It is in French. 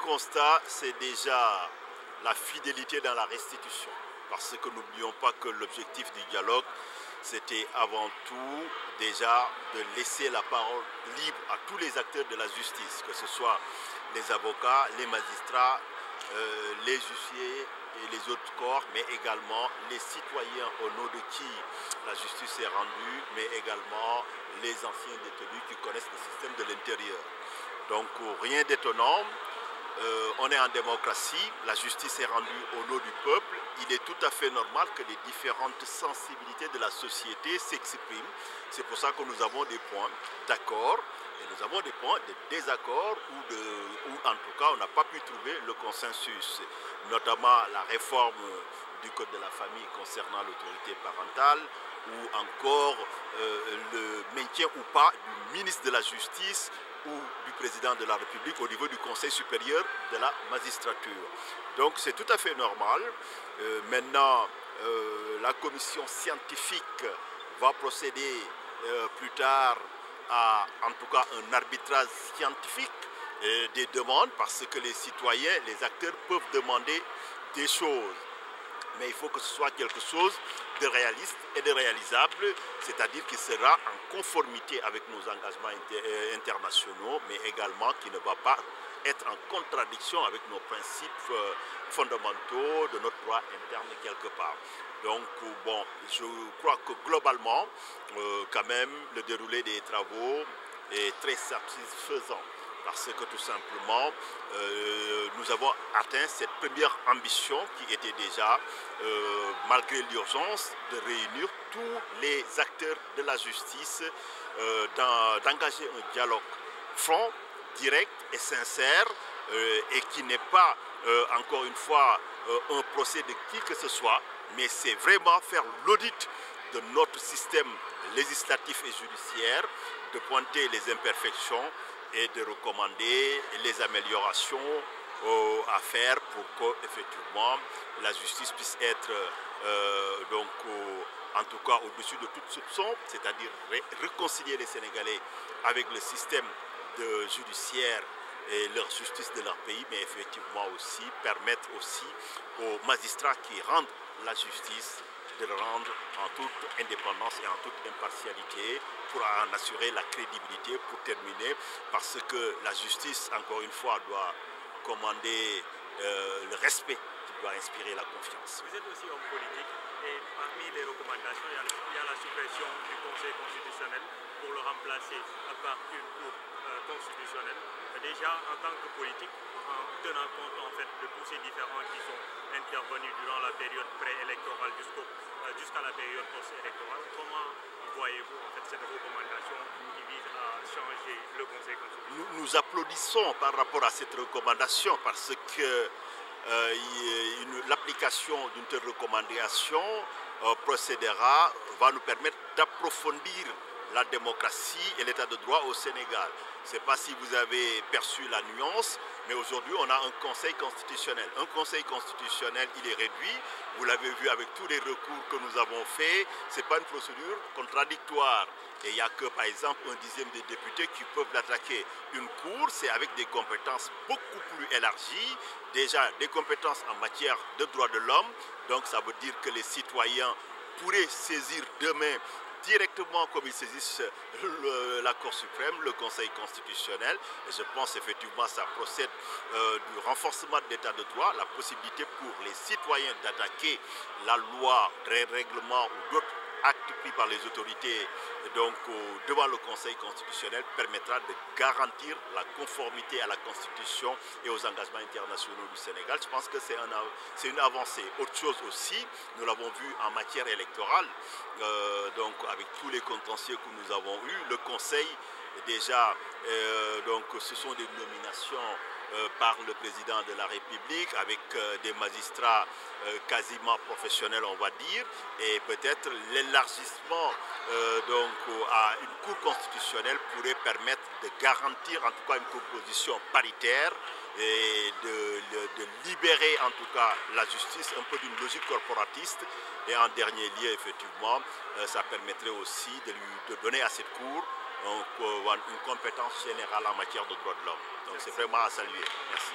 constat, c'est déjà la fidélité dans la restitution. Parce que n'oublions pas que l'objectif du dialogue, c'était avant tout déjà de laisser la parole libre à tous les acteurs de la justice, que ce soit les avocats, les magistrats, les huissiers et les autres corps, mais également les citoyens au nom de qui la justice est rendue, mais également les anciens détenus qui connaissent le système de l'intérieur. Donc rien d'étonnant. On est en démocratie, la justice est rendue au nom du peuple. Il est tout à fait normal que les différentes sensibilités de la société s'expriment. C'est pour ça que nous avons des points d'accord et nous avons des points de désaccord où en tout cas on n'a pas pu trouver le consensus, notamment la réforme du code de la famille concernant l'autorité parentale ou encore le maintien ou pas du ministre de la Justice ou du président de la République au niveau du Conseil supérieur de la magistrature. Donc c'est tout à fait normal. Maintenant, la commission scientifique va procéder plus tard à, en tout cas, un arbitrage scientifique des demandes parce que les citoyens, les acteurs peuvent demander des choses. Mais il faut que ce soit quelque chose de réaliste et de réalisable, c'est-à-dire qui sera en conformité avec nos engagements internationaux, mais également qui ne va pas être en contradiction avec nos principes fondamentaux de notre droit interne quelque part. Donc, bon, je crois que globalement, quand même, le déroulé des travaux est très satisfaisant. Parce que tout simplement, nous avons atteint cette première ambition qui était déjà, malgré l'urgence, de réunir tous les acteurs de la justice, d'engager un dialogue franc, direct et sincère, et qui n'est pas, encore une fois, un procès de qui que ce soit, mais c'est vraiment faire l'audit de notre système législatif et judiciaire, de pointer les imperfections et de recommander les améliorations à faire pour que effectivement la justice puisse être donc en tout cas au-dessus de toute soupçon, c'est-à-dire réconcilier les Sénégalais avec le système judiciaire et leur justice de leur pays, mais effectivement aussi permettre aussi aux magistrats qui rendent la justice de le rendre en toute indépendance et en toute impartialité pour en assurer la crédibilité, pour terminer, parce que la justice, encore une fois, doit commander le respect qui doit inspirer la confiance. Vous êtes aussi homme politique et parmi les recommandations, il y a la suppression du Conseil constitutionnel pour le remplacer par une Cour constitutionnelle. Déjà, en tant que politique, en tenant compte en fait de tous ces différents qui sont intervenus durant la période préélectorale jusqu'à la période post-électorale, comment voyez-vous en fait cette recommandation qui vise à changer le Conseil constitutionnel? Nous applaudissons par rapport à cette recommandation parce que l'application d'une telle recommandation va nous permettre d'approfondir la démocratie et l'état de droit au Sénégal. Je ne sais pas si vous avez perçu la nuance, mais aujourd'hui on a un Conseil constitutionnel. Un Conseil constitutionnel, il est réduit, vous l'avez vu avec tous les recours que nous avons faits, ce n'est pas une procédure contradictoire. Et il n'y a que par exemple un dixième des députés qui peuvent l'attaquer. Une cour, c'est avec des compétences beaucoup plus élargies, déjà des compétences en matière de droits de l'homme, donc ça veut dire que les citoyens pourraient saisir demain directement comme ils saisissent la Cour suprême, le Conseil constitutionnel. Et je pense effectivement que ça procède du renforcement de l'état de droit, la possibilité pour les citoyens d'attaquer la loi, les règlements ou d'autres actes pris par les autorités donc, devant le Conseil constitutionnel permettra de garantir la conformité à la Constitution et aux engagements internationaux du Sénégal. Je pense que c'est une avancée. Autre chose aussi, nous l'avons vu en matière électorale, donc avec tous les contentieux que nous avons eus, le Conseil déjà, donc ce sont des nominations par le président de la République avec des magistrats quasiment professionnels on va dire, et peut-être l'élargissement donc à une Cour constitutionnelle pourrait permettre de garantir en tout cas une composition paritaire et de libérer en tout cas la justice un peu d'une logique corporatiste. Et en dernier lieu effectivement ça permettrait aussi de donner à cette Cour une compétence générale en matière de droits de l'homme. Donc c'est vraiment à saluer. Merci.